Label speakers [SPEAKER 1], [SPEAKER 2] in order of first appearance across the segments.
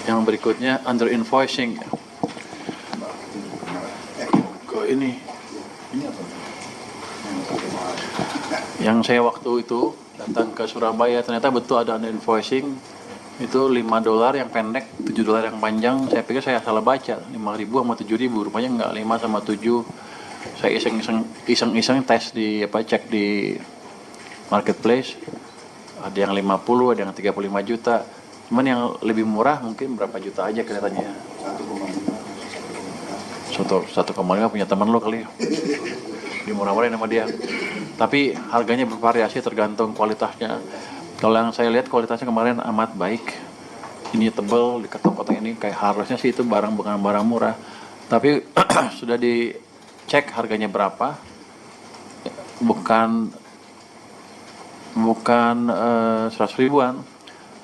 [SPEAKER 1] Yang berikutnya under invoicing. Kok ini? Yang saya waktu itu datang ke Surabaya, ternyata betul ada under invoicing. Itu $5 yang pendek, $7 yang panjang. Saya pikir saya salah baca, 5.000 sama 7.000. Rupanya enggak, 5 sama 7. Saya iseng-iseng tes di cek di marketplace. Ada yang 50, ada yang 35 juta. Cuman yang lebih murah mungkin berapa juta aja kelihatannya. 1,5 punya teman lo kali ya. Dimurah-murahin sama dia. Tapi harganya bervariasi tergantung kualitasnya. Kalau yang saya lihat kualitasnya kemarin amat baik. Ini tebal, di kotak-kotak ini kayak harusnya sih itu bukan barang murah. Tapi sudah dicek harganya berapa. Bukan 100 ribuan.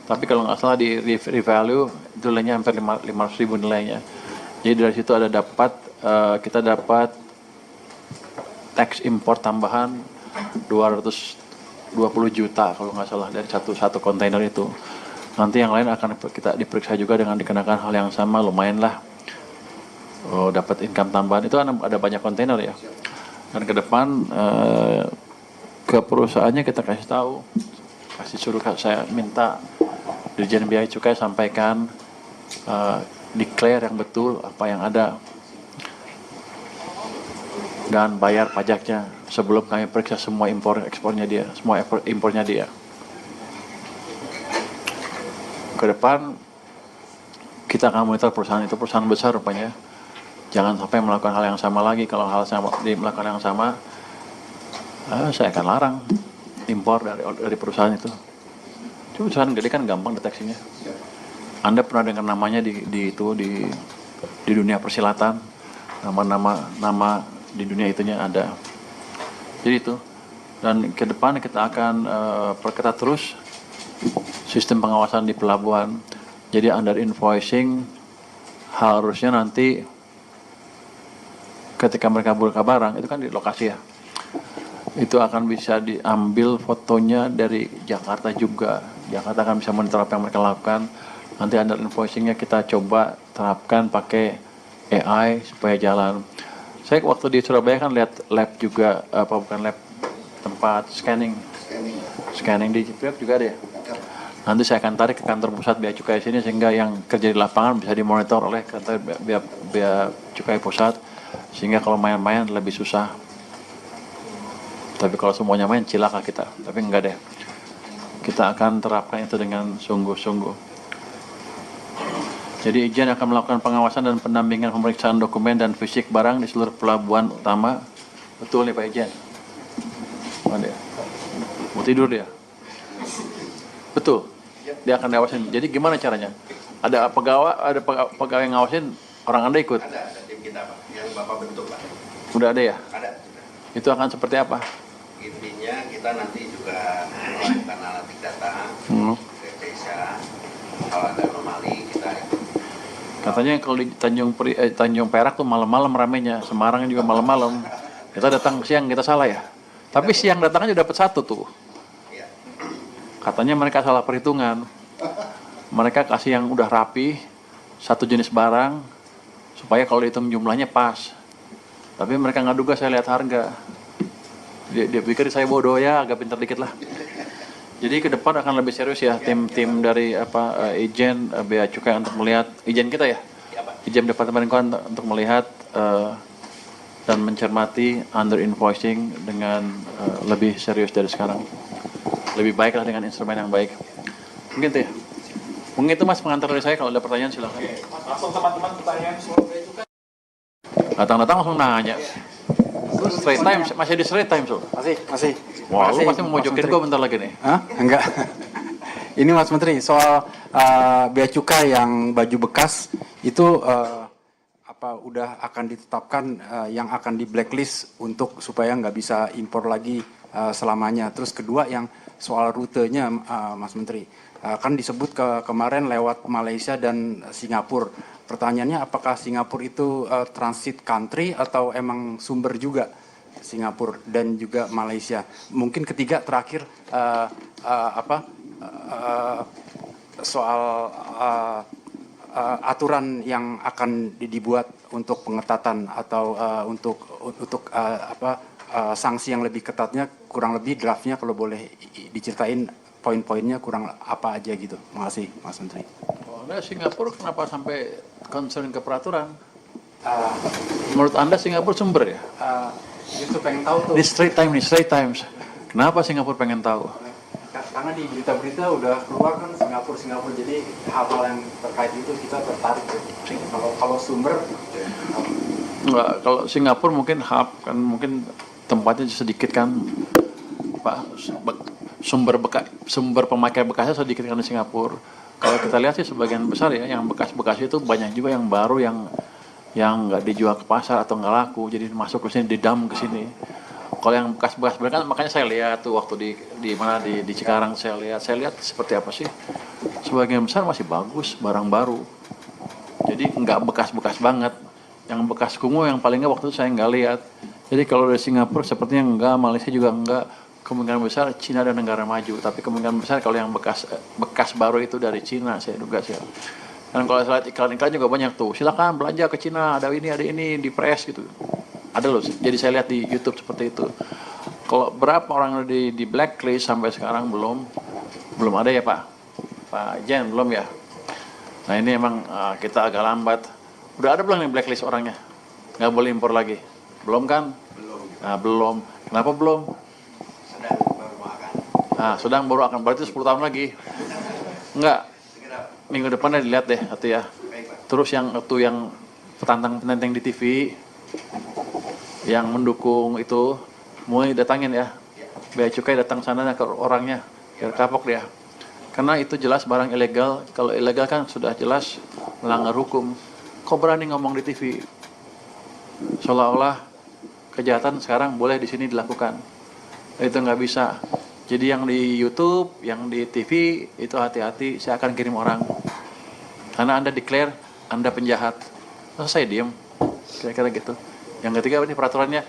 [SPEAKER 1] Tapi kalau nggak salah di revalue itu nilainya hampir 500 ribu nilainya. Jadi dari situ kita dapat tax import tambahan 220 juta kalau nggak salah dari satu kontainer itu. Nanti yang lain akan kita diperiksa juga dengan dikenakan hal yang sama, lumayan lah. Dapat income tambahan itu ada banyak kontainer ya. Dan ke depan ke perusahaannya kita suruh saya minta Dirjen Bea Cukai sampaikan declare yang betul apa yang ada dan bayar pajaknya sebelum kami periksa semua impornya dia. Ke depan kita akan monitor perusahaan itu, perusahaan besar rupanya. Jangan sampai melakukan hal yang sama lagi. Kalau melakukan yang sama, saya akan larang impor dari perusahaan itu. Cuma perusahaan gede kan gampang deteksinya. Anda pernah dengar namanya di dunia persilatan, nama di dunia itunya ada. Jadi itu. Dan ke depan kita akan perketat terus sistem pengawasan di pelabuhan. Jadi under invoicing harusnya nanti ketika mereka buka barang itu kan di lokasi ya. Itu akan bisa diambil fotonya dari Jakarta juga. Jakarta akan bisa monitor apa yang mereka lakukan. Nanti under invoicingnya kita coba terapkan pakai AI supaya jalan. Saya waktu di Surabaya kan lihat lab juga, tempat scanning di Cipriok juga ada ya. Nanti saya akan tarik ke kantor pusat Bea Cukai sini sehingga yang kerja di lapangan bisa dimonitor oleh kantor Bea Cukai pusat sehingga kalau main-main lebih susah. Tapi kalau semuanya main cilaka kita. Tapi enggak deh. Kita akan terapkan itu dengan sungguh-sungguh. Jadi Ijen akan melakukan pengawasan dan pendampingan pemeriksaan dokumen dan fisik barang di seluruh pelabuhan utama. Betul nih Pak Ijen? Mana dia? Mau tidur dia? Betul. Dia akan ngawasin. Jadi gimana caranya? Ada pegawai yang ngawasin, orang Anda ikut?
[SPEAKER 2] Ada tim kita Pak, yang Bapak bentuk Pak.
[SPEAKER 1] Udah ada ya?
[SPEAKER 2] Ada.
[SPEAKER 1] Itu akan seperti apa?
[SPEAKER 2] Intinya kita nanti juga melakukan analitik data, desa, kalau ada anomali kita ikut.
[SPEAKER 1] Katanya kalau di Tanjung Perak tuh malam-malam ramenya, Semarang juga malam-malam. Kita datang siang, kita salah ya? Tapi siang datang aja dapat satu tuh. Katanya mereka salah perhitungan. Mereka kasih yang udah rapi, satu jenis barang, supaya kalau dihitung jumlahnya pas. Tapi mereka nggak duga saya lihat harga. Dia pikir saya bodoh ya, agak pintar dikit lah. Jadi ke depan akan lebih serius ya tim dari Ijen Bea Cukai untuk melihat Ijen kita ya, Ijen Departemen Keuangan untuk melihat dan mencermati under invoicing dengan lebih serius dari sekarang. Lebih baiklah dengan instrumen yang baik. Mungkin itu ya. Mungkin itu Mas pengantar dari saya, kalau ada pertanyaan silakan.
[SPEAKER 3] Langsung teman-teman pertanyaan soal Bea Cukai.
[SPEAKER 1] Datang-datang langsung nanya. Straight time, masih di straight time so?
[SPEAKER 3] Masih.
[SPEAKER 1] Wah, lu pasti mau mojokin gue bentar lagi nih.
[SPEAKER 3] Hah? Enggak. Ini Mas Menteri, soal Bea Cukai yang baju bekas itu udah akan ditetapkan yang akan di blacklist untuk supaya nggak bisa impor lagi selamanya. Terus kedua yang soal rutenya Mas Menteri, kan disebut kemarin lewat Malaysia dan Singapura. Pertanyaannya apakah Singapura itu transit country atau emang sumber juga Singapura dan juga Malaysia. Mungkin ketiga terakhir soal aturan yang akan dibuat untuk pengetatan atau untuk sanksi yang lebih ketatnya, kurang lebih draftnya kalau boleh diceritain poin-poinnya kurang apa aja gitu. Makasih Mas Menteri.
[SPEAKER 1] Anda Singapura kenapa sampai concern ke peraturan? Menurut Anda Singapura sumber ya?
[SPEAKER 3] Justru pengen tahu tuh.
[SPEAKER 1] Ini Straits Times. Kenapa Singapura pengen tahu?
[SPEAKER 3] Karena di berita-berita udah keluar kan Singapura, jadi hal-hal yang terkait itu kita tertarik. Kalau sumber,
[SPEAKER 1] Enggak, kalau Singapura mungkin hub kan mungkin tempatnya sedikit kan, Pak, sumber pemakai bekasnya sedikit kan di Singapura. Kalau kita lihat sih sebagian besar ya, yang bekas-bekas itu banyak juga yang baru yang nggak dijual ke pasar atau nggak laku, jadi masuk ke sini, didam ke sini. Kalau yang bekas-bekas kan makanya saya lihat tuh waktu di Cikarang saya lihat seperti apa sih. Sebagian besar masih bagus, barang baru. Jadi nggak bekas-bekas banget. Yang bekas kumuh yang paling nggak waktu itu saya nggak lihat. Jadi kalau dari Singapura sepertinya enggak, Malaysia juga enggak. Kemungkinan besar Cina dan negara maju. Tapi kemungkinan besar kalau yang bekas baru itu dari Cina, saya duga sih. Dan kalau saya lihat iklan-iklan juga banyak tuh. Silakan belanja ke Cina, ada ini di press gitu. Ada loh. Jadi saya lihat di YouTube seperti itu. Kalau berapa orang di blacklist sampai sekarang belum ada ya Pak Jen belum ya. Nah ini emang kita agak lambat. Udah ada belum nih blacklist orangnya? Nggak boleh impor lagi? Belum kan?
[SPEAKER 2] Belum.
[SPEAKER 1] Nah, belum. Kenapa belum?
[SPEAKER 2] Sedang baru akan.
[SPEAKER 1] Nah, sedang baru akan, berarti 10 tahun lagi. Enggak.
[SPEAKER 2] Segera.
[SPEAKER 1] Minggu depannya dilihat deh, atau ya.
[SPEAKER 2] Baik, Pak.
[SPEAKER 1] Terus yang petantang-petantang di TV yang mendukung itu mulai datangin ya. Bea Cukai datang sana ke orangnya, biar kapok dia. Karena itu jelas barang ilegal. Kalau ilegal kan sudah jelas melanggar hukum. Kok berani ngomong di TV? Seolah-olah kejahatan sekarang boleh di sini dilakukan. Itu nggak bisa. Jadi yang di YouTube, yang di TV itu hati-hati. Saya akan kirim orang. Karena Anda declare Anda penjahat. Terus saya diem. Kira-kira gitu. Yang ketiga ini peraturannya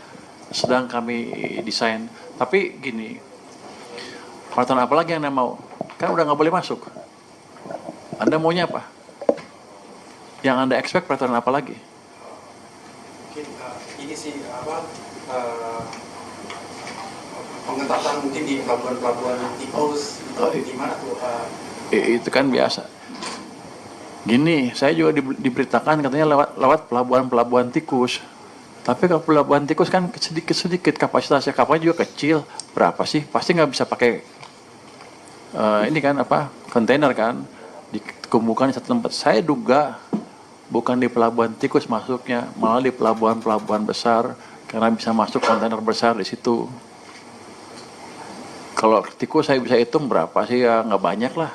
[SPEAKER 1] sedang kami desain. Tapi gini, peraturan apa lagi yang Anda mau? Kan udah nggak boleh masuk. Anda maunya apa? Yang Anda expect peraturan apa lagi?
[SPEAKER 3] mungkin ini sih pengetatan mungkin di pelabuhan tikus atau di mana tuh?
[SPEAKER 1] Itu kan biasa. Gini, saya juga diberitakan katanya lewat pelabuhan tikus. Tapi kalau pelabuhan tikus kan sedikit kapasitasnya, kapalnya juga kecil. Berapa sih? Pasti nggak bisa pakai ini kan kontainer kan, dikumpulkan di satu tempat. Saya duga bukan di pelabuhan tikus masuknya, malah di pelabuhan besar, karena bisa masuk kontainer besar di situ. Kalau tikus saya bisa hitung berapa sih, ya nggak banyak lah.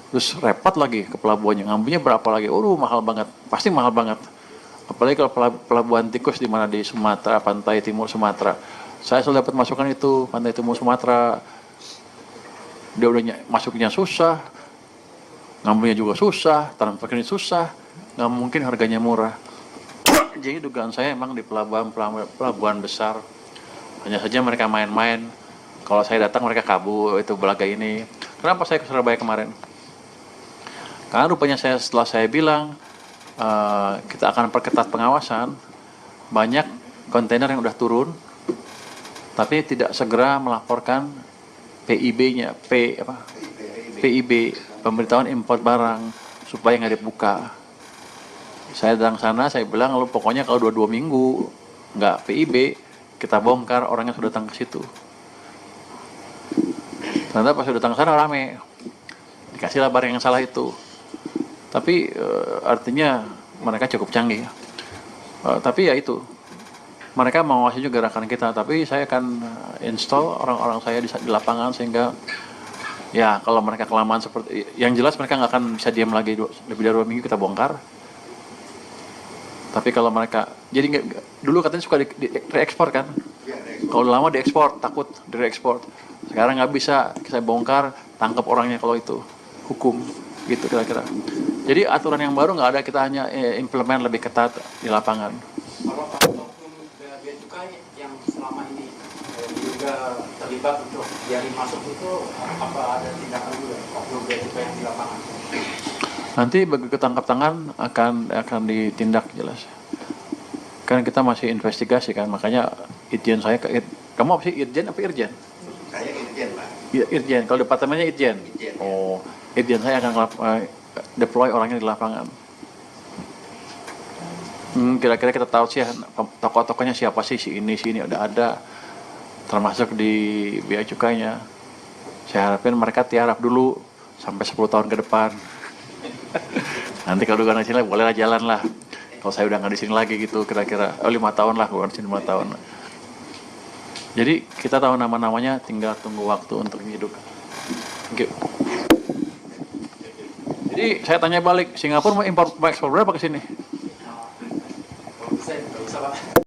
[SPEAKER 1] Terus repot lagi ke pelabuhannya, ngambilnya berapa lagi? Mahal banget, pasti mahal banget. Apalagi kalau pelabuhan tikus di mana di Sumatera, pantai timur Sumatera. Saya selalu dapat masukan itu, pantai timur Sumatera. Dia udah masuknya susah, ngambilnya juga susah, transportnya susah, nggak mungkin harganya murah. Jadi dugaan saya emang di pelabuhan besar. Hanya saja mereka main-main. Kalau saya datang mereka kabur, itu belaga ini. Kenapa saya ke Surabaya kemarin? Karena rupanya setelah saya bilang kita akan perketat pengawasan, banyak kontainer yang udah turun, tapi tidak segera melaporkan PIB-nya, PIB, pemberitahuan import barang, supaya nggak dibuka. Saya datang sana, saya bilang, lu pokoknya kalau 2 minggu nggak PIB, kita bongkar orang yang sudah datang ke situ. Ternyata pas sudah datang ke sana rame, dikasihlah barang yang salah itu. Tapi artinya mereka cukup canggih. Tapi ya itu, mereka mengawasi juga gerakan kita. Tapi saya akan install orang-orang saya di lapangan sehingga ya kalau mereka kelamaan seperti, yang jelas mereka nggak akan bisa diam lagi lebih dari 2 minggu kita bongkar. Tapi kalau mereka, jadi dulu katanya suka diekspor kan? Kalau lama diekspor, takut diekspor. Sekarang nggak bisa, saya bongkar, tangkap orangnya kalau itu hukum, gitu kira-kira. Jadi aturan yang baru nggak ada, kita hanya implement lebih ketat di lapangan.
[SPEAKER 3] Kalau oknum bea cukai yang selama ini juga terlibat untuk biarin masuk itu, apa ada tindakan juga oknum bea cukai yang di lapangan?
[SPEAKER 1] Nanti begitu tangkap tangan akan ditindak jelas. Kan kita masih investigasi kan, makanya Irjen saya kamu apa sih, Irjen apa Irjen?
[SPEAKER 2] Saya Irjen, Pak.
[SPEAKER 1] Irjen, kalau departemennya Irjen.
[SPEAKER 2] Irjen.
[SPEAKER 1] Oh, Irjen saya akan deploy orangnya di lapangan. Kira-kira kita tahu sih tokoh-tokohnya siapa sih, si ini udah ada, termasuk di Bea Cukainya. Saya harapin mereka tiarap dulu sampai 10 tahun ke depan. Nanti kalau udah di sini bolehlah jalan lah. Kalau saya udah nggak di sini lagi gitu, kira-kira 5 tahun lah, bukan sini 5 tahun. Jadi kita tahu nama-namanya, tinggal tunggu waktu untuk hidup. Thank you. Jadi saya tanya balik, Singapura mau ekspor berapa ke sini?